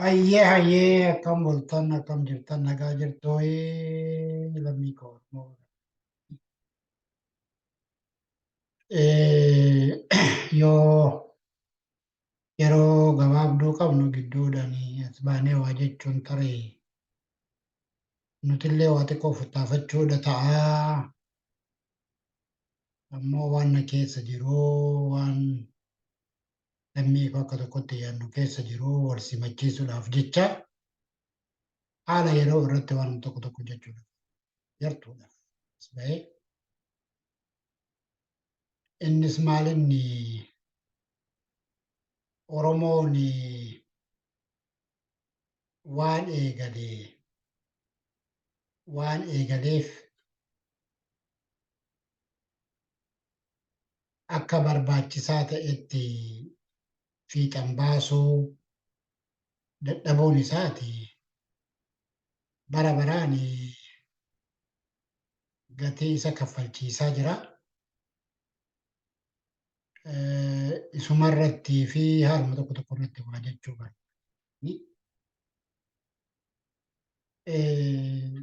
Hayyee akkam bultan akkam jirtan nagaa jirtoo lammii koo. Yoo yeroo gabaabduu qabnu gidduudhaan as baanee waa jechuun taree nutillee waa xiqqoo futtaafachuudha ta'aa ammoo waan na keessa jiruu waan lammii koo akka tokkotti yaadnu keessa jiruu wal simachiisuudhaaf jecha haala yeroo irratti waan tokko tokko jechuudha jartuudha. As ba'ee innis maalinni Oromoon waan eegaleef akka barbaachisaa ta'etti fiixan baasuu dadhabuun isaati bara baraan gatii isa kaffalchiisaa jira. Isumarrattii fi haaluma tokko tokko irratti waa jechuu barbaadni.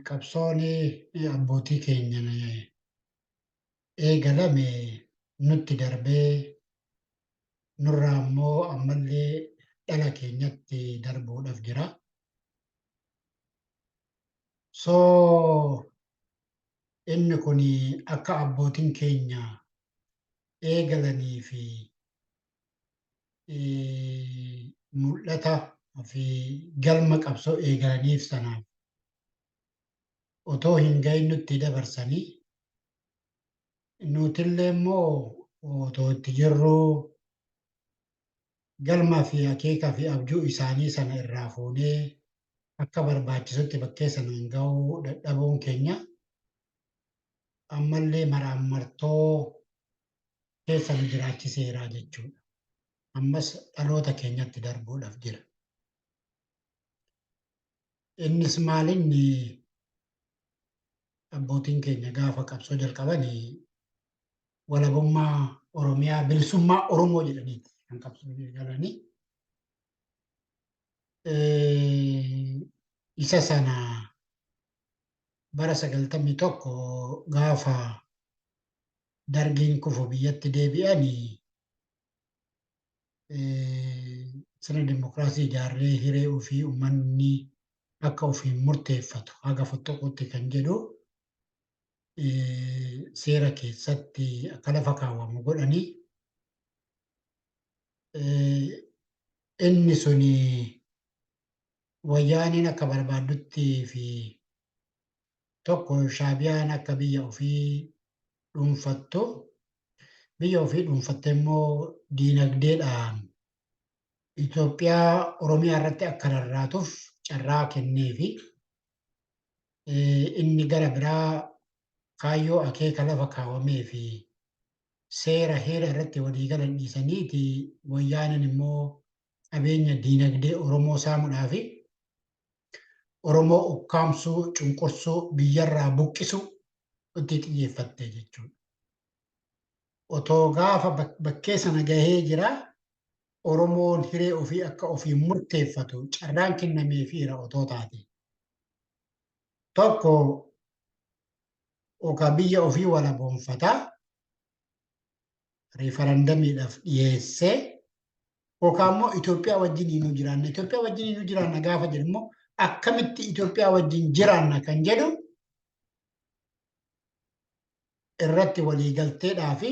Qabsoon abbootii keenyan eegalame nutti darbee nurraa immoo ammallee dhala keenyatti darbuudhaaf jira. Inni kun akka abbootiin keenya eegalanii fi mul'ata fi galma qabsoo eegalaniif sanaaf otoo hin gahin nutti dabarsanii nutillee immoo otoo itti jirruu galmaa fi akeekaa fi abjuu isaanii sana irraa fuunee akka barbaachisutti bakkee sanaan ga'uu dadhabuun keenya ammallee maraan martoo keessa nu jiraachiseeraa jechuudha. Ammas dhaloota keenyatti darbuudhaaf jira. Innis maalinni abbootiin keenya gaafa qabsoo jalqabanii walabummaa Oromiyaa bilisummaa Oromoo jedhaniiti kan qabsoo jalqabanii. Isa sana bara 91 gaafa dargiin kufu biyyatti deebi'anii sirna dimokiraasii ijaarree hiree ofii uummanni akka ofiin murteeffatu haga fottoquutti kan jedhu seera keessatti akka lafa kaawwamu godhanii inni suni wayyaaniin akka barbaaddutti fi tokko shaabiyaan akka biyya ofii dhuunfattu biyya ofii dhuunfatte immoo diinagdeedhaan Itoophiyaa Oromiyaa irratti akka rarraatuuf carraa kennee fi inni gara biraa kaayyoo akeeka lafa kaawwamee fi seera heera irratti waliigalan dhiisaniiti wayyaaniin immoo qabeenya diinagdee Oromoo saamuudhaa fi Oromoo ukkaamsuu, cunqursuu, biyyarraa buqqisuu itti xiyyeeffatte jechuudha. Otoo gaafa bakkee sana gahee jira Oromoon hiree ofii akka ofiin murteeffatu carraan kennameefiira otoo taate. Tokko oka biyya ofii walaboonfataa referendamiidhaaf dhiyeessee yookaan immoo Itoophiyaa wajjin hin jiraanna. Itoophiyaa wajjin hin jiraanna gaafa jedhu immoo akkamitti Itoophiyaa wajjin jiraanna kan jedhu irratti waliigalteedhaa fi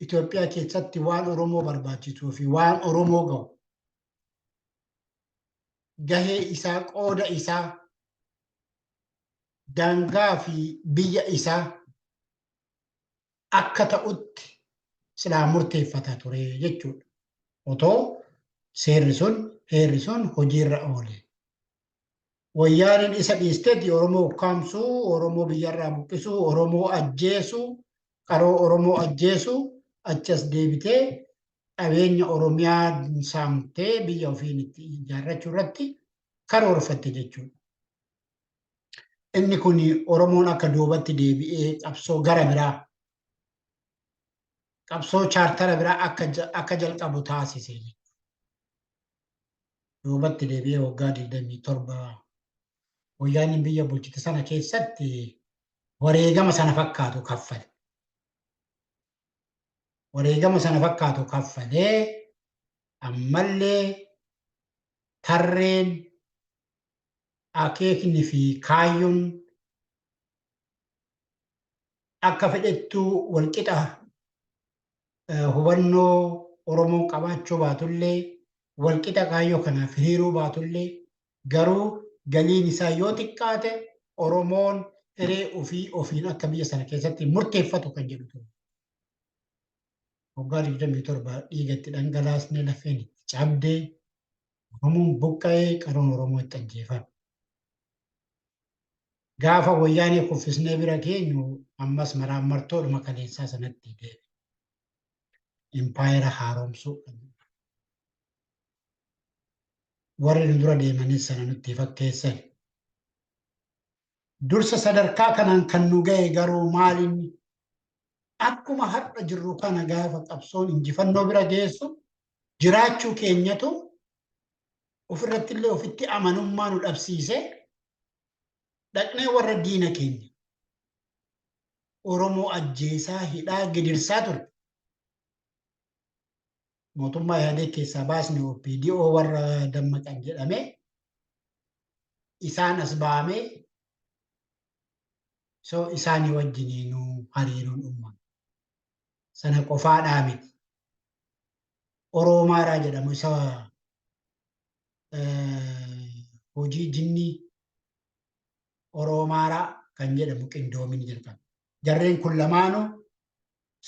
Itoophiyaa keessatti waan Oromoo barbaachisuu fi waan Oromoo ga'u gahee isaa qooda isaa daangaa fi biyya isaa akka ta'utti silaa murteeffata ture jechuudha. Otoo seerri sun heerri sun hojiirra oole. Wayyaaniin isa dhiisteetti Oromoo ukkaamsuu, Oromoo biyyarraa buqqisuu, Oromoo ajjeesuu, qaroo Oromoo ajjeesuu achas deebitee qabeenya Oromiyaa saamtee biyya ofiin itti ijaarrachuu irratti karoorfatte jechuudha. Inni kun Oromoon akka duubatti deebi'ee qabsoo gara biraa qabsoo chaartara biraa akka jalqabu taasise. duubatti deebi'ee waggaa 27 wayyaaniin biyya bulchite sana keessatti wareegama sana fakkaatu kaffale. Wareegama sana fakkaatu kaffalee ammallee tarreen akeekni fi kaayyoon akka fedhettuu walqixa hubannoo Oromoon qabaachuu baatullee walqixa kaayyoo kanaaf hiriiruu baatullee garuu galiin isaa yoo xiqqaate Oromoon hiree ofiin akka biyya sana keessatti murteeffatu kan jedhu ture. Waggaa 27 dhiigatti dhangalaasnee lafeen itti cabdee Oromoon buqqa'ee qaroon Oromoo itti ajjeefame. Gaafa wayyaanee kuffisnee bira geenyu ammas martoodhuma kaleessaa sanatti deebi'e. Impaayera haaromsuu warri nu dura deemanis sana nutti fakkeessan. Dursa sadarkaa kanaan kan nu ga'e garuu maalinni akkuma har'a jirru kana gaafa qabsoon injifannoo bira geessu jiraachuu keenyatu ofirratti illee ofitti amanummaa nu dhabsiise dhaqnee warra diina keenya Oromoo ajjeesaa hidhaa gidirsaa ture. Mootummaa yaadee keessaa baasne OPDO warra dammaqan jedhame isaan as baamee isaanii wajjiniinuu hariiroon uumame. Sana qofaadhaa miti. Oromaaraa jedhamu isa hojii jinnii Oromaaraa kan jedhamu qindoomin jalqabe. Jarreen kun lamaanuu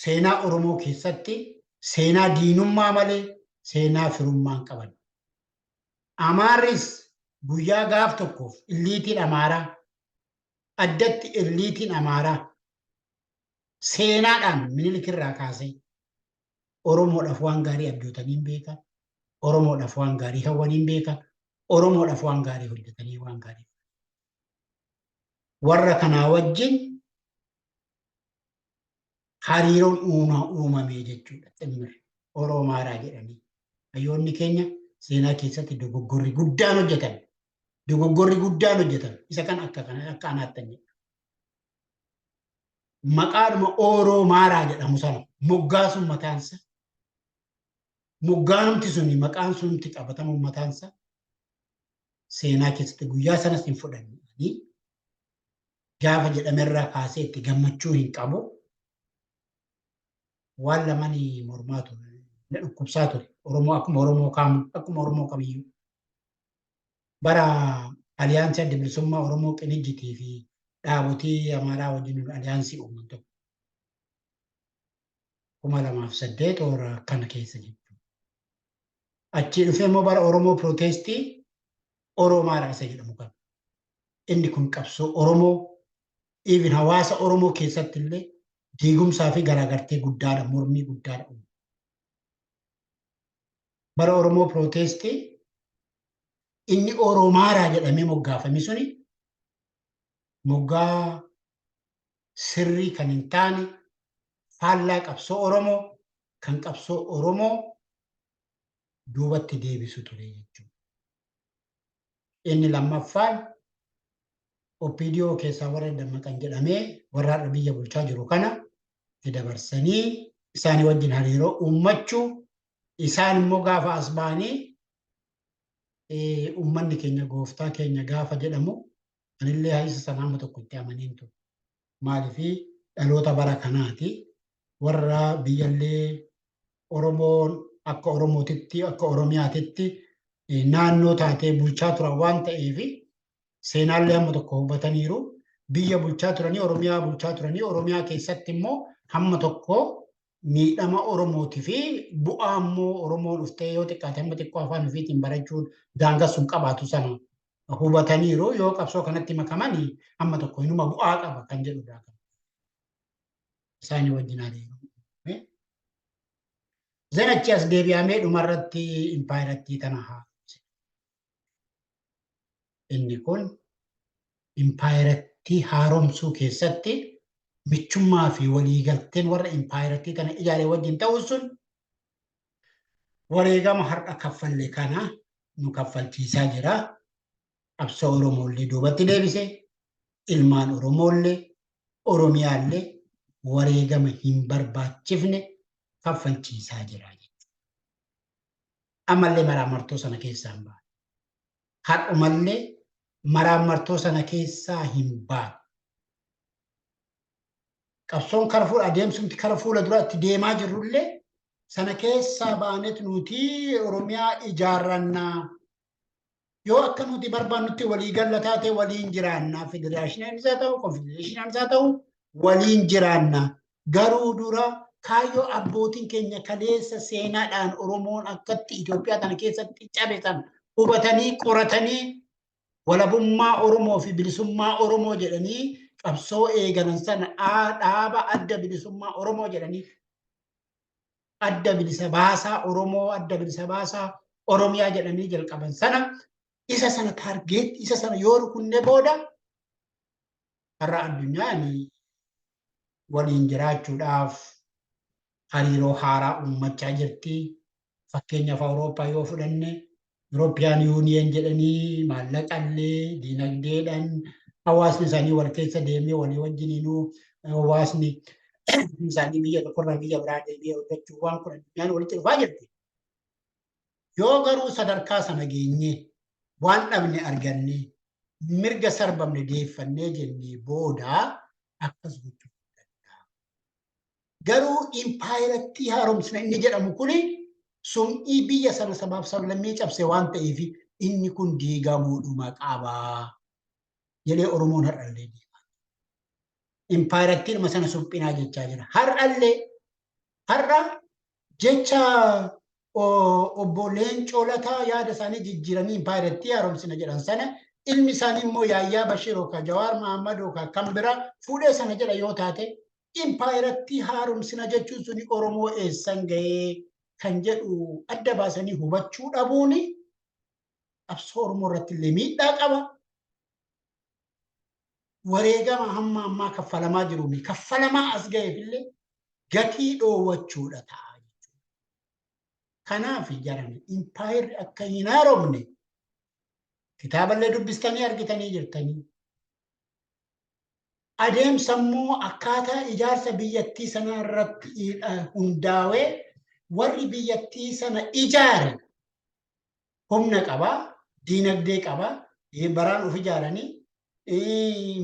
seenaa Oromoo keessatti seenaa diinummaa malee seenaa firummaa hin qaban. Amaarris guyyaa gaaf tokkoof illiitiin Amaaraa addatti illiitiin Amaaraa seenaadhaan Minilik irraa kaasee Oromoodhaaf waan gaarii abjootanii hin beekan, Oromoodhaaf waan gaarii hawwanii hin beekan, Oromoodhaaf waan gaarii hojjetanii waan gaarii. Warra kanaa wajjin hariiroon uumamee jechuudha. Ximmir Oromaaraa jedhanii. Hayyoonni keenya seenaa keessatti dogoggorri guddaan hojjetan. Dogoggorri guddaan hojjetan. Isa kan akka anaattan. Maqaadhuma Oromaaraa jedhamu sana moggaasuun mataansa. Moggaanumti suni maqaan sunti qabatamu mataansa. Seenaa keessatti guyyaa sanas hin fudhanne. Gaafa jedhamerraa kaasee itti gammachuu hin qabu. Waan lamanii mormaa ture. Dhukkubsaa ture. Oromoo akkuma Oromoo kamiyyuu. Bara aliyaansii adda bilisummaa Oromoo Qinijjitii fi dhaabotii Amaaraa wajjin aliyaansii uuman tokko. 2008 kana keessa jechuudha. Achii dhufee immoo bara Oromoo Pirootestii Oromaaraa isa jedhamu qaba. Inni kun qabsoo Oromoo even hawaasa Oromoo keessatti illee diigumsaa fi garaagartee guddaadha, mormii guddaadha. Bara Oromoo Pirootestii inni Oromaaraa jedhamee moggaafame suni moggaa sirrii kan hin taane faallaa qabsoo Oromoo kan qabsoo Oromoo duubatti deebisu ture jechuudha. Inni lammaffaan OPDO keessaa warra dammaqan jedhamee warra har'a biyya bulchaa jiru kana dabarsanii isaanii wajjin hariiroo uummachuu isaan immoo gaafa as ba'anii uummanni keenya gooftaa keenya gaafa jedhamu anillee haisa sana amma tokko itti amaniin ture. Maaliifii dhaloota bara kanaati warra biyyallee Oromoon akka Oromootitti akka Oromiyaatitti naannoo taatee bulchaa turan waan ta'eef seenaallee hamma tokko hubataniiru biyya bulchaa turanii Oromiyaa bulchaa turanii Oromiyaa keessatti immoo hamma tokko miidhama Oromootii fi bu'aa immoo Oromoo dhuftee yoo xiqqaate hamma xiqqoo afaan ofiitiin barachuun daangaa sun qabaatu sana hubataniiru yoo qabsoo kanatti makamanii hamma tokko inuma bu'aa qaba kan jedhudha. Isaanii wajjin hariiroo. Zanachi as deebi'amee dhumarratti impaayirattii tana haa. Inni kun impaayirattii haaromsuu keessatti michummaa fi waliigalteen warra impaayirattii tana ijaaree wajjin ta'uun sun wareegama har'a kaffalle kana nu kaffalchiisaa jira. Qabsoo Oromoollee duubatti deebise. Ilmaan Oromoollee Oromiyaallee wareegama hin barbaachifne kaffalchiisaa jira. Ammallee maraamartoo sana keessaa hin baane. Har'umallee maraamartoo sana keessaa hin baane. Qabsoon kara fuula adeemsumti kara fuula duraatti deemaa jirrullee sana keessaa baanetu nuti Oromiyaa ijaarrannaa. Yoo akka nuti barbaannutti walii galla taate waliin jiraannaa. Federeeshinaanis haa ta'u, konfedereeshinaanis haa ta'u waliin jiraannaa. Garuu dura kaayyoo abbootiin keenya kaleessa seenaadhaan Oromoon akkatti Itoophiyaa kana keessatti cabesan hubatanii qoratanii walabummaa Oromoo fi bilisummaa Oromoo jedhanii qabsoo eegalan sana dhaaba adda bilisummaa Oromoo jedhanii adda bilisa baasaa Oromoo adda bilisa baasaa Oromiyaa jedhanii jalqaban sana isa sana taargeet isa sana yoo rukunne booda har'a addunyaan waliin jiraachuudhaaf hariiroo haaraa uummachaa jirti. Fakkeenyaaf Awurooppaa yoo fudhanne Eurooppiyaan yuuniyen jedhanii maallaqallee diinagdeedhaan hawaasni isaanii wal keessa deemee walii wajjiniinuu hawaasni isaanii biyya tokkorraa biyya biraa deemee hojjechuu waan kun addunyaan walitti dhufaa jirti. Yoo garuu sadarkaa sana geenyee waan dhabne arganne mirga sarbamne deeffannee jennee booda akkas gochuu danda'a. Garuu impaayiratti haaromsina inni jedhamu kuni sum'ii biyya sana sabaaf sablammii cabse waan ta'eef inni kun diigamuudhuma qabaa jedhee Oromoon har'allee deema. Impaayirattiin dhuma sana suphinaa jechaa jira. Har'a jecha obbo Leencoo Lataa yaada isaanii jijjiiranii impaayirattii haaromsina jedhan sana ilmi isaanii immoo Yaayyaa Bashir yookaan Jawaar Mahammad yookaan kan biraa fuudhee sana jedha yoo taate impaayirattii haaromsina jechuun suni Oromoo eessan gahee kan jedhu adda baasanii hubachuu dhabuuni qabsoo Oromoo irratti illee miidhaa qaba. Wareegama hamma ammaa kaffalamaa jiruuni kaffalamaa as ga'eef illee gatii dhoowwachuudha ta'a. Kanaaf jarame impaayirri akka hin haaromne kitaaballee dubbistanii argitanii jirtanii. Adeemsa immoo akkaataa ijaarsa biyyattii sana irratti hundaa'ee warri biyyattii sana ijaare humna qabaa, diinagdee qabaa, baraan of ijaaranii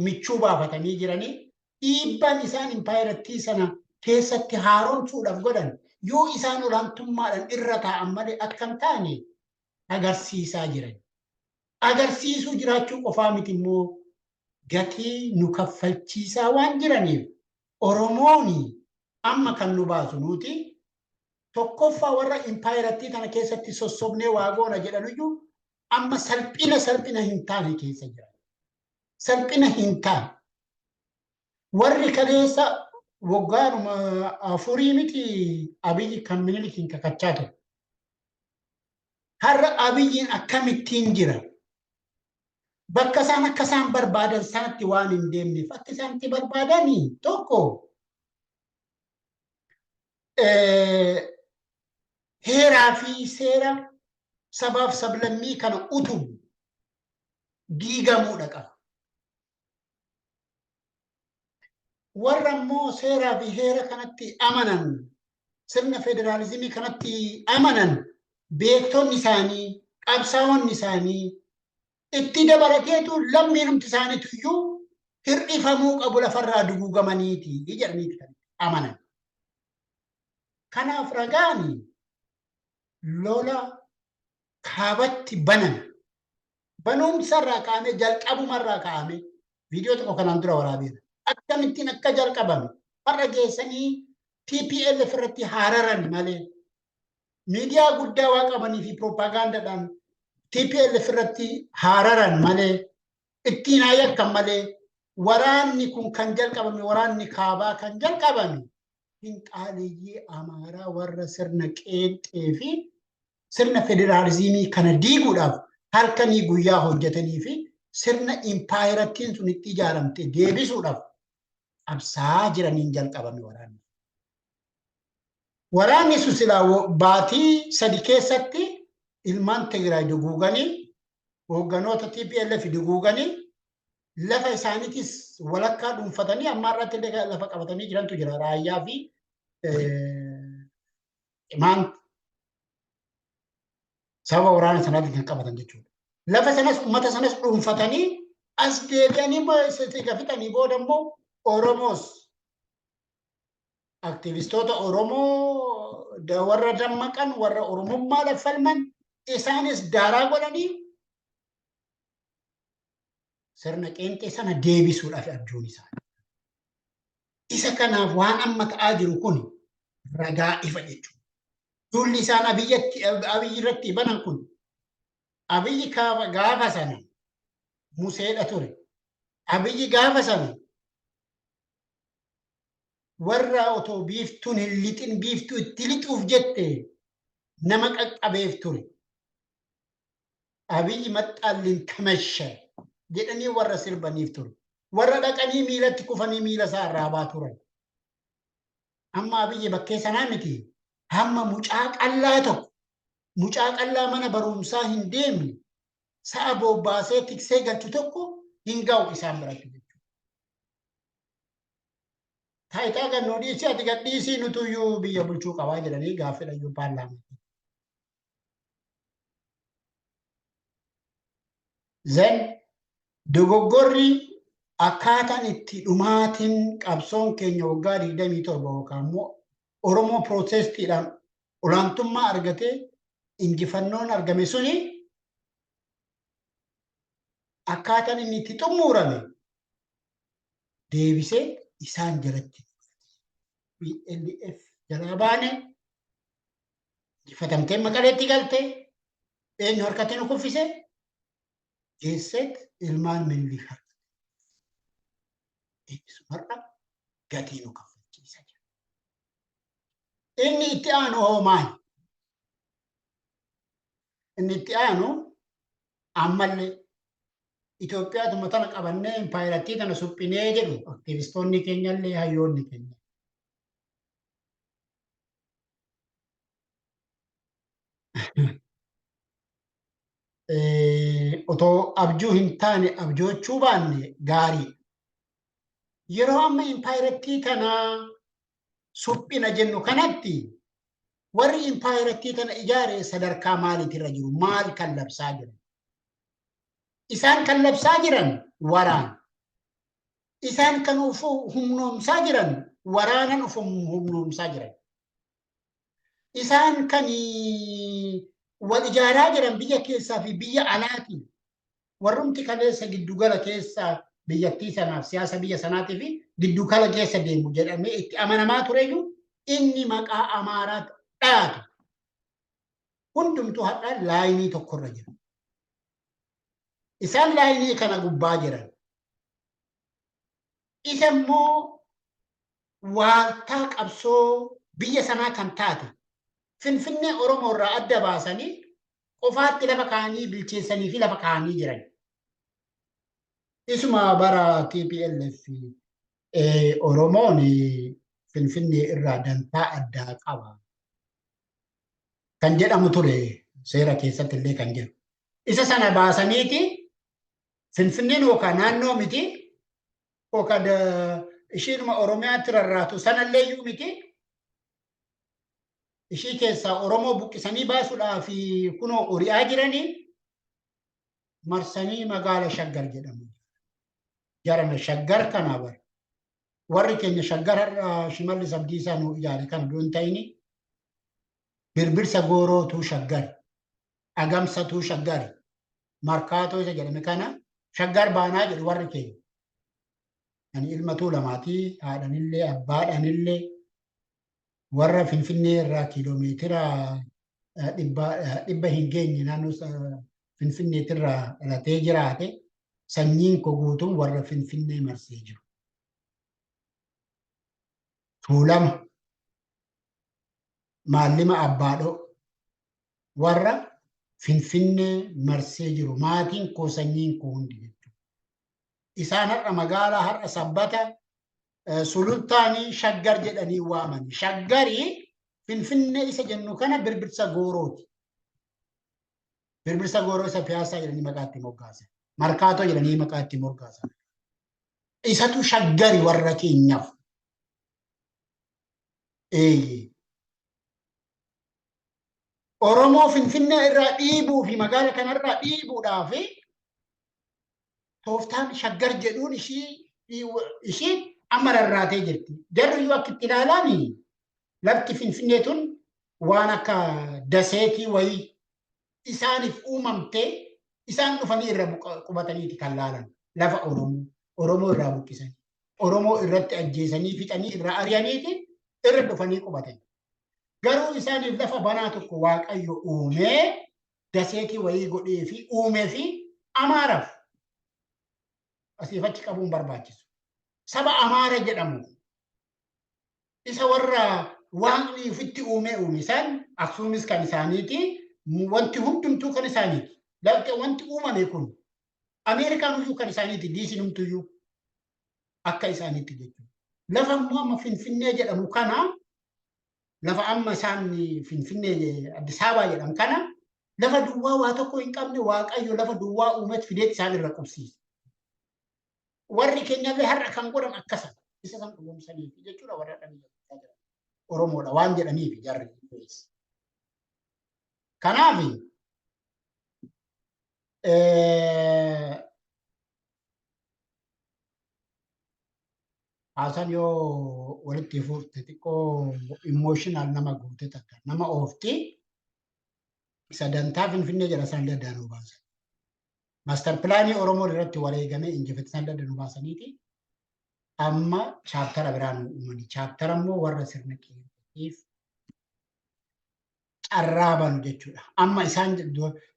michuu baafatanii jiranii dhiibbaan isaan impaayirattii sana keessatti haaromsuudhaaf godhan yoo isaan olaantummaadhaan irra taa'an malee akkam taane agarsiisaa jiran. Agarsiisuu jiraachuu qofaa miti immoo gatii nu kaffalchiisaa waan jiraniif Oromoon amma kan nu baasu nuti tokkoffaa warra impaayirattii kana keessatti sossobnee waa goona jedhanuyyuu amma salphina hin taane keessa jiran. Salphina hin taane. Warri kaleessa waggaanuma afurii miti Abiyyi kan Minilikiin kakachaa ture. Har'a Abiyyiin akkamittiin jira? Bakka isaan akka isaan barbaadan sanatti waan hin deemneef akka isaanitti barbaadanii tokko heeraa fi seera sabaaf sablammii kana utubu diigamuudha qaba. Warra immoo seeraa fi heera kanatti amanan sirna federaalizimii kanatti amanan beektonni isaanii qabsaa'onni isaanii itti dabalateetu lammiinumti isaaniitu iyyuu hir'ifamuu qabu lafarraa duguugamaniiti jedhaniiti kan amanan. Kanaaf ragaani lola kaabatti banuumsarraa kaa'ame jalqabumarraa kaa'ame viidiyoo tokko kanaan dura waraabeera. Akkamittiin akka jalqabame har'a geessanii TPLF irratti hararan malee miidiyaa guddaa waa qabanii fi propaagandaadhaan TPLF irratti hararan malee ittiin yakkan malee waraanni kun kan jalqabame waraanni kaabaa kan jalqabame finxaaleeyyii Amaaraa warra sirna qeenxee fi sirna federaalizimii kana diiguudhaaf halkanii guyyaa hojjetanii fi sirna impaayirattiin sun itti ijaaramte deebisuudhaaf qabsaa jiraniin jalqabame waraanni. Waraanni sun silaa baatii 3 keessatti ilmaan Tigraay duguuganii hoogganoota TPLF duguuganii lafa isaaniitis walakkaa dhuunfatanii amma irratti illee lafa qabatanii jirantu jira. Raayyaa fi maan sababa waraana sanaatiin kan qabatan jechuudha. Lafa sanas uummata sanas dhuunfatanii as deebi'anii fixanii booda immoo Oromoos aktivistoota Oromoo warra dammaqan warra Oromummaadhaaf falman isaanis daaraa godhanii sirna qeenxee sana deebisuudhaaf abjuun isaanii. Isa kanaaf waan amma ta'aa jiru kun ragaa ifa jechuudha. Duulli isaan Abiyyi irratti banan kun Abiyyi gaafa sana Museedha ture. Abiyyi gaafa sana warra otoo biiftuun hin lixin biiftuu itti lixuuf jette nama qaqqabeef ture. Abiyyi maxxaalliin kamashee jedhanii warra sirbaniif ture. Warra dhaqanii miilatti kufanii miila isaa irraa baa turan. Amma Abiyyi bakkee sanaa miti. Hamma mucaa qallaa tokko mucaa qallaa mana barumsaa hin deemne sa'a bobbaasee tiksee galchu tokko hin ga'u isaan biratti jechuudha. Taayitaa gannoo dhiisii ati gadhiisii nutuyyuu biyya bulchuu qabaa jedhanii gaaffii iyyuu paarlaamaa. Zen dogoggorri akkaataan itti dhumaatiin qabsoon keenya waggaa 27 yookaan immoo Oromoo pirootestiidhaan olaantummaa argatee injifannoon argame suni akkaataan inni itti xumurame deebisee isaan jalatti PLF jalaa baane injifatamtee Maqaleetti galte eenyu harkatti nu kuffise geesseet ilmaan Minilik harkatti. Isumarra gatii nu kaffalchiisa jira. Inni itti aanu hoo maali? Inni itti aanu ammallee Itoophiyaatuma tana qabannee impaayirattii tana suphinee jedhu aktivistoonni keenyallee hayyoonni keenya. Otoo abjuu hin taane abjoochuu baanne gaarii. Yeroo amma impaayirattii tana suphina jennu kanatti warri impaayirattii tana ijaare sadarkaa maaliitirra jiru? Maal kan labsaa jiran? Isaan kan labsaa jiran waraana. Isaan kan humnoomsaa jiran waraanan humnoomsaa jiran. Isaan kan wal ijaaraa jiran biyya keessaa fi biyya alaatiin warrumti kaleessa giddugala keessaa biyyattii sanaaf siyaasa biyya sanaatii fi giddugala keessa deemu jedhamee itti amanamaa tureyyuu inni maqaa Amaaraa dhaatu hundumtuu har'a laayinii tokkorra jira. Isaan laayinii kana gubbaa jiran. Isa immoo waaltaa qabsoo biyya sanaa kan taate Finfinnee Oromoo irraa adda baasanii qofaatti lafa kaanii bilcheessanii fi lafa kaanii jiran. Isuma bara TPLF Oromoon Finfinnee irraa dantaa addaa qaba. Kan jedhamu ture seera keessatti illee kan jiru. Isa sana baasaniiti Finfinneen yookaan naannoo miti yookaan ishiinuma Oromiyaatti rarraatu sanallee iyyuu miti. Ishii keessaa Oromoo buqqisanii baasuudhaa fi kunoo ori'aa jiranii marsanii magaala Shaggar jedhamu. Jarana Shaggar kana bara. Warri keenya Shaggar har'a Shimallis Abdiisaa nu ijaare kana doon ta'ini Birbirsa Goorootuu Shaggar, Agamsatuu Shaggar, Markaatoo isa jedhame kana Shaggar baanaa jedhu warri keenya. Ani ilmatuu lamaatii haadhanillee abbaadhanillee warra Finfinnee irraa kiiloomeetira dhibba hin geenye naannoo Finfinneetirraa dhalatee jiraate sanyiin koo guutuun warra Finfinnee marsee jiru. Tuulama Maallima Abbaadhoo warra Finfinnee marsee jiru. Maatiin koo sanyiin koo hundi jechuudha. Isaan har'a magaalaa har'a sabbata sulultaanii Shaggar jedhanii waamani. Shaggarii Finfinnee isa jennu kana Birbirsa Goorooti. Birbirsa gooroo isa piyaasaa jedhanii maqaa itti moggaasan. Markaatoo jedhanii maqaa itti moggaasan. Isatu shaggari warra keenyaaf. Oromoo Finfinnee irraa dhiibuu fi magaala kanarraa dhiibuudhaaf tooftaan shaggar jedhuun ishii amma rarraatee jirti. Jarri yoo akka itti ilaalan lafti Finfinnee tun waan akka daseetii wayii isaaniif uumamtee isaan dhufanii irra qubataniiti kan laalan. Lafa Oromoo irraa buqqisanii. Oromoo irratti ajjeesanii fixanii irraa ari'aniiti irra dhufanii qubatan. Garuu isaaniif lafa banaa tokko Waaqayyo uumee daseetii wayii godhee fi uumee fi Amaaraaf asiif achi qabuun barbaachisu. Saba Amaara jedhamu isa warra Waaqni ofitti uume isaan Aksuumis kan isaaniiti. Wanti hundumtuu kan isaaniiti. Wanti uumame kun Ameerikaan iyyuu kan isaaniiti. Diisiin humtuyyuu akka isaaniitti jechuudha. Lafa immoo amma Finfinnee jedhamu kana lafa amma isaan Finfinnee Addis Ababaa jedhamu kana lafa duwwaa waa tokko hin qabne Waaqayyo lafa duwwaa uumet fideet isaan irra qubsiisa. Warri keenyallee har'a kan godhan akkasa. Isa kan dhugoomsaniif jechuudha warra dhangala'aa jiran. Oromoodha waan jedhaniif jarri. Kanaaf haasan yoo walitti fufte xiqqoo emotional nama guute takka nama oofti sadantaa Finfinnee jedha san daddaanuu baasan. Master pilaanii Oromoo irratti wareegamee injifate san daddaanuu baasaniiti. Amma chaaftara biraan uumani. Chaaftara immoo warra sirna qeerransaatiif carraaban jechuudha. Amma isaan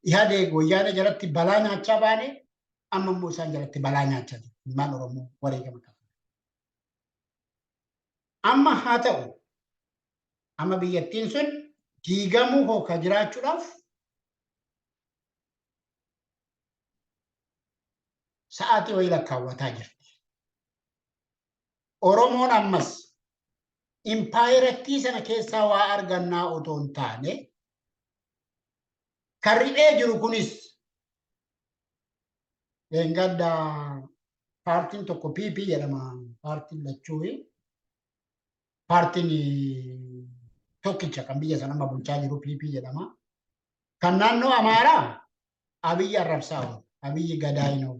Ihaadeeg wayyaana jalatti balaa nyaachaa baane amma immoo isaan jalatti balaa nyaachaa jiru. Ilmaan Oromoo wareegama qaba. Amma haa ta'u amma biyyattiin sun diigamuu hooka jiraachuudhaaf sa'aatii wayii lakkaawwataa jirti. Oromoon ammas impaayirattii sana keessaa waa argannaa otoo hin taane kan riphee jiru kunis gadda paartiin tokko PP jedhama. Paartiin lachuu paartiin tokkicha kan biyya sana amma bulchaa jiru PP jedhama. Kan naannoo Amaaraa Abiyyi Arrabsaa, Abiyyi Gadaayinoo,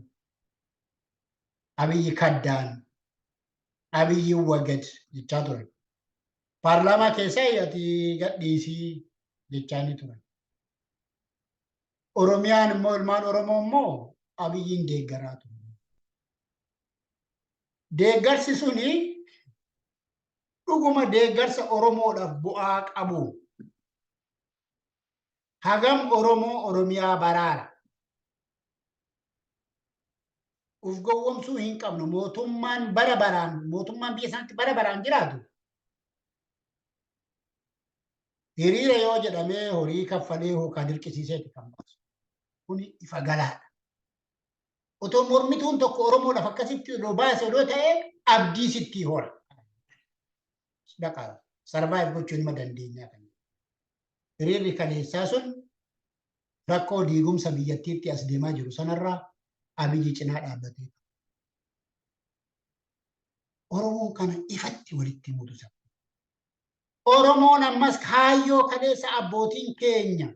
Abiyyi Kaddaan, Abiyyi Wagad jechaa turan. Paarlaamaa keessaa ati gadhiisii jechaanii turan. Oromiyaan immoo ilmaan Oromoo immoo Abiyyiin deeggaraa turan. Deeggarsi suni dhuguma deeggarsa Oromoodhaaf bu'aa qabu. Hagam Oromoo Oromiyaa baraara. Uf gowwomsuu hin qabnu. Mootummaan bara baraan mootummaan biyya sanatti bara baraan jiraatu. Hiriira yoo jedhamee horii kaffalee hookaa dirqisiiseeti kan baasu. Kuni ifa galaadha. Otoo mormituun tokko Oromoodhaaf akkasitti yoo baase yoo ta'e abdii sitti hora. Dhaqaa sarvaayiv gochuu nima dandeenyaa kan. Hiriirri kaleessaa sun rakkoo diigumsa biyyattiitti as deemaa jiru sanarraa Abiyyi cinaa dhaabbatee. Oromoon kana ifatti walitti muudusa. Oromoon ammas kaayyoo kaleessa abbootiin keenya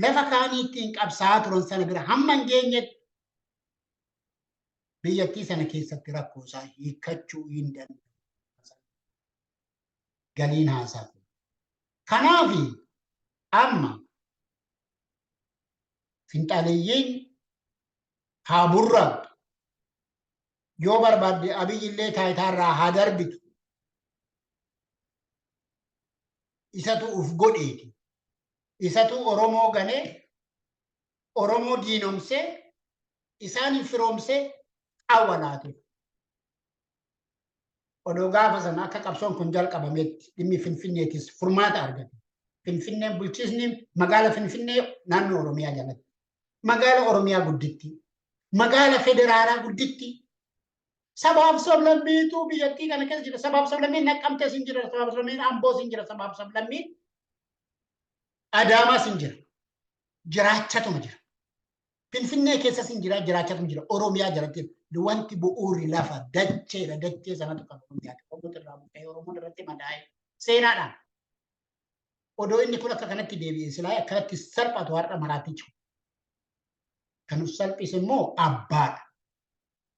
lafa kaaniittiin qabsaa turan sana bira hamma hin geenyetti biyyattii sana keessatti rakkoo isaa hiikkachuu hin danda'u. Galiin haasaa. Kanaaf amma finxaaleeyyiin haa burraaqxu. Yoo barbaadde Abiyyi illee taayitaarraa haa darbitu. Isatu uf godheeti. Isatu Oromoo ganee, Oromoo diinomsee, isaan firoomsee awwalaate. Odoo gaafa sana akka qabsoon kun jalqabametti dhimmi Finfinneetis furmaata argate. Finfinneen bulchiisni magaala Finfinnee naannoo Oromiyaa jalatti. Magaala Oromiyaa gudditti. Magaala federaalaa gudditti. Sabaaf sablammiitu biyyattii kana keessa jira. Sabaaf sablammiin Naqqamtees hin jira. Sabaaf sablammiin Amboos hin jira. Sabaaf sablammiin Adaamaas hin jira. jiraachatu jira. Finfinnee keessas hin jira jiraachatu jira. Oromiyaa jalatti wanti bu'uuri lafa dacheedha. Dachee sanatu kan Oromiyaati. Oromoo irraa buqqee Oromoo irratti madaa'e seenaadhaan. Odoo inni kun akka kanatti deebi'e silaa akkanatti salphatu har'a maraatii jiru. Kan salphise immoo abbaadha.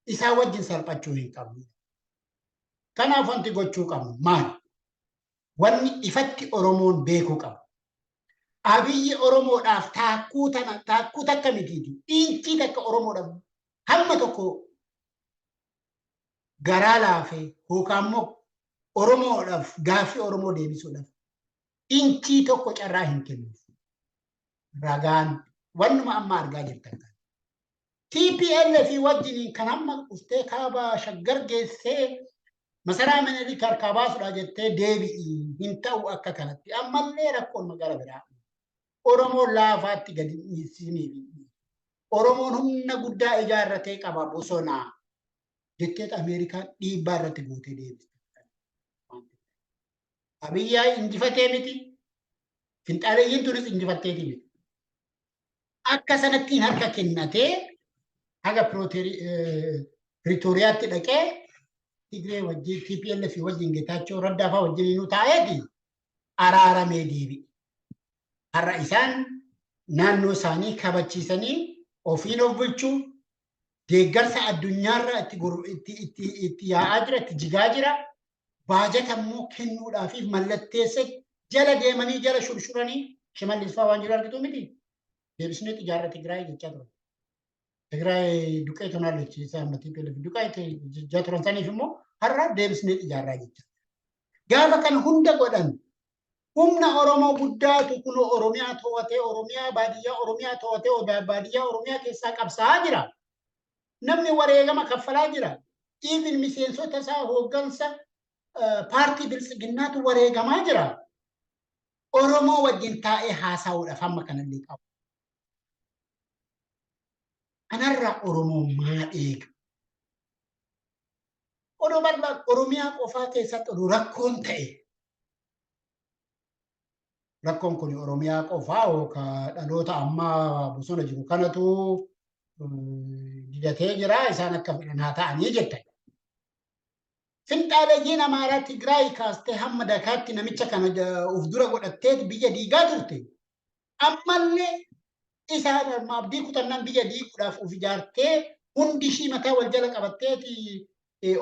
Isaa wajjin salphachuu hin qabnu. Kanaaf wanti gochuu qabnu maali? Wanni ifatti Oromoon beekuu qabu. Abiyyi Oromoodhaaf taakkuu takka mitiiti. Dhiinchii takka Oromoodhaaf hamma tokko garaa laafee yookaan immoo Oromoodhaaf gaaffii Oromoo deebisuudhaaf dhiinchii tokko carraa hin kennuuf. Ragaan wannuma amma argaa jirtan kan. TPLF wajjiniin kan amma dhuftee kaaba shaggar geessee masaraa Minilik harkaa baasuudha jettee deebi'i hin ta'u akka kanatti. Ammallee rakkoon magaalaa biraa. Oromoon laafaatti gadi dhiisiniif. Oromoon humna guddaa ijaarratee qaba bosonaa. Jettee Ameerikaan dhiibbaa irratti gootee deebiste. Abiyyaa injifatee miti. Finxaaleeyyiin tunis injifatteeti miti. Akka sanattiin harka kennatee haga Pretooriyaatti dhaqee Tigree wajjin TPLF wajjin Geetaachoo Raddaa fa'aa wajjin nu taa'eeti araaramee deebi'e. Har'a isaan naannoo isaanii kabachiisanii ofiin of bulchuu deeggarsa addunyaarra itti yaa'aa jira, itti jigaa jira. Baajata immoo kennuudhaaf mallatteessa jala deemanii jala shurshuranii Shimallis fa'aa waan jiru argitu miti. Deebisnee ijaarra Tigraay jechaa turan. Tigraay duqee tonaa lechiisaa ammatii peelef duqaa jechaa turan saniif immoo har'a deebisnee ijaarraa jecha. Gaafa kana hunda godhan humna Oromoo guddaatu kun Oromiyaa to'atee Oromiyaa to'atee baadiyyaa Oromiyaa keessaa qabsaa'aa jira. Namni wareegama kaffalaa jira. Even miseensota isaa hooggansa paartii bilisiginnaatu wareegamaa jira. Oromoo wajjin taa'ee haasa'uudhaaf hamma kanallee qabu. Kanarraa Oromoo maal eega? Odoo bal'aa Oromiyaa qofaa keessatti odoo rakkoon ta'e. Rakkoon kun Oromiyaa qofaa yookaan dhaloota ammaa bosona jiru kanatu didatee jira isaan akka fedhan haa ta'anii jettan. Finxaaleeyyiin Amaaraa Tigraay kaastee hamma Dakaatti namicha kana of dura godhattee biyya diigaa turte. Ammallee isaan abdii kutannaan biyya diiguudhaaf of ijaartee hundi ishii mataa wal jala qabatteeti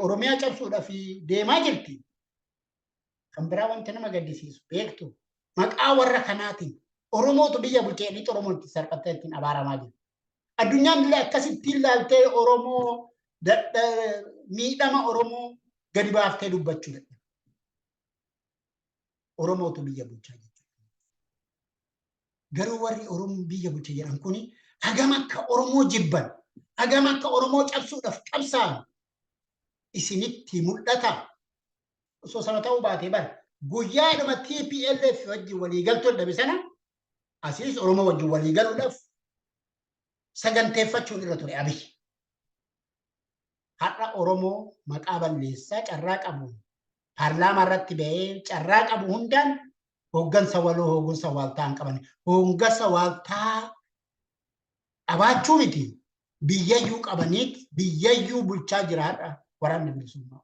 Oromiyaa cabsuudhaaf deemaa jirti. Kan biraa wanti nama gaddisiisu beektu maqaa warra kanaatiin Oromootu biyya bulchee Oromoon itti sarqattee ittiin abaaramaa jiru. Addunyaan illee akkasitti ilaaltee Oromoo miidhama Oromoo gadi baaftee dubbachuu dadhabe. Oromootu biyya bulchaa jechuudha. Garuu warri Oromoo biyya bulchee jedhan kuni hagam akka Oromoo jibban, hagam akka Oromoo cabsuudhaaf qabsaa'an isinitti mul'ata. Osoo sana ta'uu baatee bara guyyaadhuma TPLF wajjin waliigaltuu dhabe sana asiis Oromoo wajjin waliigaluudhaaf saganteeffachuun irra ture Abiy. Har'a Oromoo maqaa balleessaa carraa qabu paarlaamaa irratti ba'ee carraa qabu hundaan hooggansa waloo hooggansa waaltaa hin qaban. Hooggansa waaltaa qabaachuu miti biyyayyuu qabaniit biyyayyuu bulchaa jira har'a waraanni bilisummaa.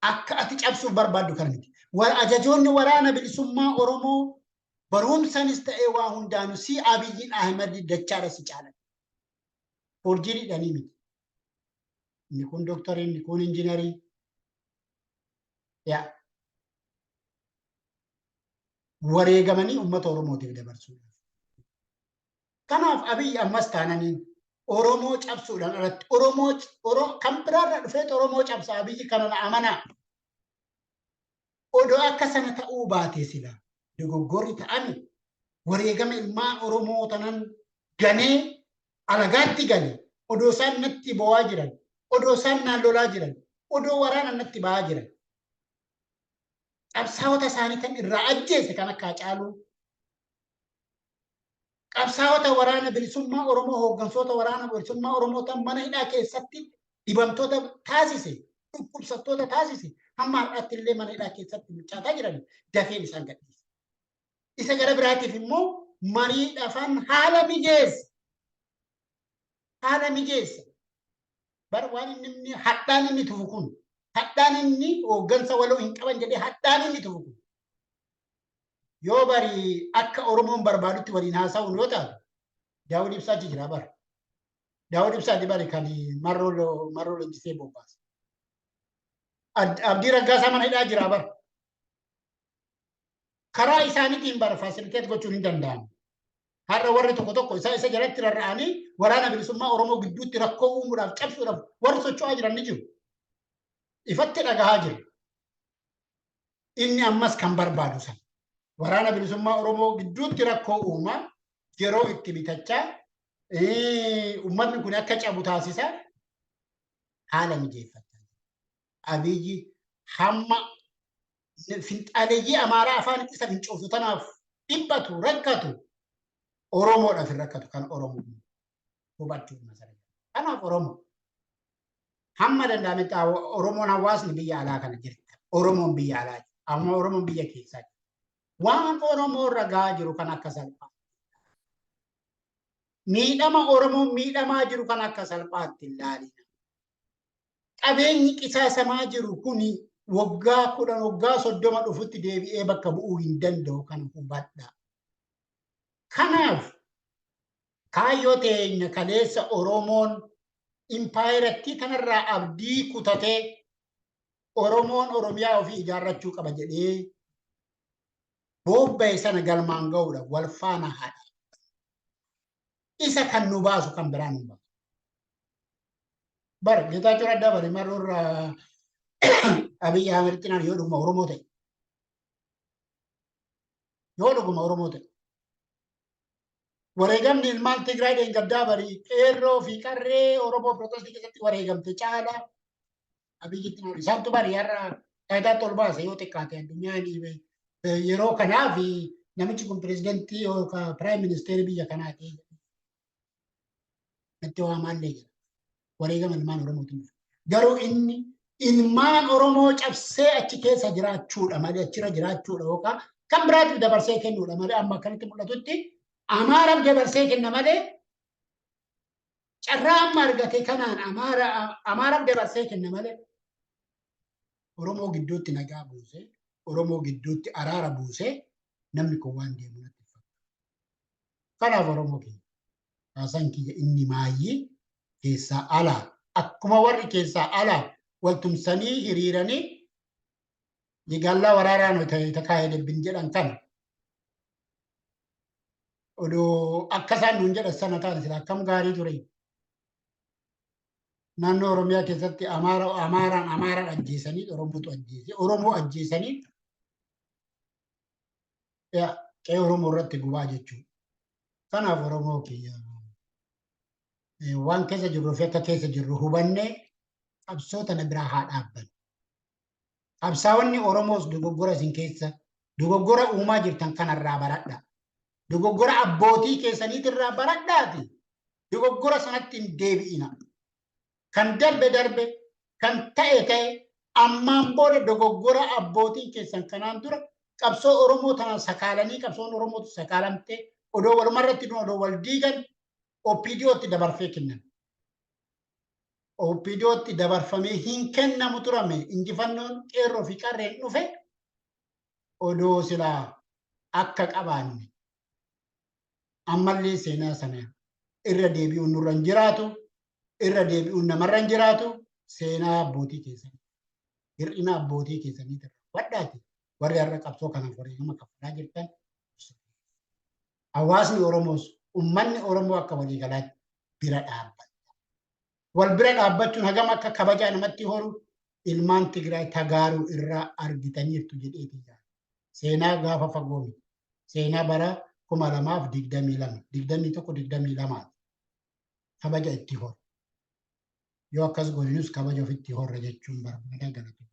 Akka ati cabsuuf barbaaddu kana miti. Ajajoonni waraana bilisummaa Oromoo barumsanis ta'ee waa hundaanuu si Abiyyiin Ahmed dachaadha si caalan. Forjiidhanii miti. Inni kun dooktarii, inni kun injiinarii. Yaa wareegamanii uummata Oromootiif dabarsuudhaaf. Kanaaf Abiyyi ammas taananiin Oromoo cabsuudhaan irratti kan biraarraa dhufee Oromoo cabsa Abiyyi kana amanaa. Odoo akka sana ta'uu baatee sila dogoggorri ta'ame wareegama ilmaan Oromoo tanan ganee alagaatti gale odoo isaan natti bo'aa jiran odoo isaan naan lolaa jiran odoo waraana natti ba'aa jiran qabsaa'ota isaanii kan irraa ajjeese kan akka Hacaaluu qabsaa'ota waraana bilisummaa Oromoo hooggansoota waraana bilisummaa Oromoo tan mana hidhaa keessatti dhibamtoota taasise dhukkubsattoota taasise hamma har'aatti illee mana hidhaa keessatti mucaataa jiran dafeen isaan gadhiise. Isa gara biraatiif immoo marii dhafan haala mijeessa. Bar waan inni hadhaan inni tufu kun hadhaan inni hooggansa waloo hin qaban jedhee hadhaan inni tufu kun yoo bari akka Oromoon barbaadutti waliin haasa'uun yoo taatu Daawud Ibsaa jira bar. Daawud Ibsaa bari kan marroo leenjisee bobbaase. Abdii Raggaasaa mana hidhaa jira bar. Karaa isaaniitiin bar faasiliteet gochuun hin danda'amu. Har'a warri tokko isa jalatti rarra'anii waraana bilisummaa Oromoo gidduutti rakkoo uumuudhaaf cabsuudhaaf warri socho'aa jiran ni jiru. Ifatti dhagahaa jiru. Inni ammas kan barbaadu sana. Waraana bilisummaa Oromoo gidduutti rakkoo uumaa yeroo itti bitachaa uummatni kun akka cabu taasisaa haala mijeeffata. Abiyyi hamma finxaaleeyyii Amaaraa afaan isa fincooftu tanaaf dhibbatu rakkatu Oromoodhaaf hin rakkatu kan Oromoo hubachuun masala. Kanaaf Oromoo hamma danda'ametti Oromoon hawaasni biyya alaa kana jirta. Oromoon biyya alaa jirta. Amma Oromoon biyya keessaa jirta. Waan Oromoo ragaa jiru kan akka salphaa. Miidhama Oromoon miidhamaa jiru kan akka salphaatti ilaalina. Qabeenyi qisaasamaa jiru kuni waggaa 10 waggaa 30 dhufutti deebi'ee bakka bu'uu hin danda'u kan hubadha. Kanaaf kaayyoo teenya kaleessa Oromoon impaayiratti kanarraa abdii kutatee Oromoon Oromiyaa ofii ijaarrachuu qaba jedhee bobba'e sana galmaan ga'uudha wal faana haadha. Isa kan nu baasu kan biraan nu baasu. Bar Geetaachoo Raddaa bari marroorraa Abiyyi Ahmed cinaan yoo dhuguma Oromoo ta'e. Yoo dhuguma Oromoo ta'e. Wareegamni ilmaan Tigraay dheengaddaa bari qeerroo fi qarree Oromoo Pirotestii keessatti wareegamte caalaa Abiyyi cinaan isaantu bari har'a taayidaatti ol baase yoo xiqqaate addunyaan yeroo kanaaf namichi kun pirezidantii yookaan piraayim ministeerii biyya kanaati. Natti waa maallee jira. Wareegama ilmaan Oromootiin. Garuu inni ilmaan Oromoo cabsee achi keessa jiraachuudha malee achirra jiraachuudha yookaan kan biraatiif dabarsee kennuudha malee amma akkanitti mul'atutti Amaaraaf dabarsee kenna malee carraa amma argate kanaan Amaaraaf dabarsee kenna malee Oromoo gidduutti nagaa buusee Oromoo gidduutti araara buusee namni kun waan deemu natti fakkaata. Kanaaf Oromoo keenya haasan kiyya inni maayyii keessaa alaa akkuma warri keessaa alaa waltumsanii hiriiranii ligallaa waraaraan takaa'ee debbin jedhan kana odoo akka isaan nuun jedhan sana taane sila akkam gaarii ture. Naannoo Oromiyaa keessatti Amaaraan ajjeesanii Oromootu ajjeese Oromoo ajjeesanii qe'ee Oromoo irratti gubaa jechuudha. Kanaaf Oromoo kiyya waan keessa jirru fi akka keessa jirru hubannee qabsoota na biraa haa dhaabban. Qabsaa'onni Oromoos dogoggora isin keessa dogoggora uumaa jirtan kanarraa baradha. Dogoggora abbootii keessaniitirraa baradhaati. Dogoggora sanatti hin deebi'ina. Kan darbe kan ta'e ammaan booda dogoggora abbootiin keessan kanaan dura qabsoo Oromoo tana sakaalanii qabsoon Oromootu sakaalamte odoo walumarratti odoo wal diigan OPDOtti dabarfee kennan. OPDOtti dabarfamee hin kennamu turame injifannoon qeerroo fi qarreen dhufe odoo silaa akka qabaanne ammallee seenaa sana irra deebi'uun nurra hin jiraatu irra deebi'uun namarra hin jiraatu seenaa abbootii keessanii hir'ina abbootii keessanii wadhaati warri har'a qabsoo kanaaf wareegama kaffalaa jirtan hawaasni Oromoos ummanni Oromoo akka waliigalaatti bira dhaabbata. Wal bira dhaabbachuun hagam akka kabajaa namatti horu ilmaan Tigraay tagaaruu irraa argitaniirtu jedheeti jira. Seenaa gaafa fagoo miti. Seenaa bara 2022 21 kabaja itti horu. Yoo akkas godhinus kabaja ofitti horra jechuun barbaada galatu.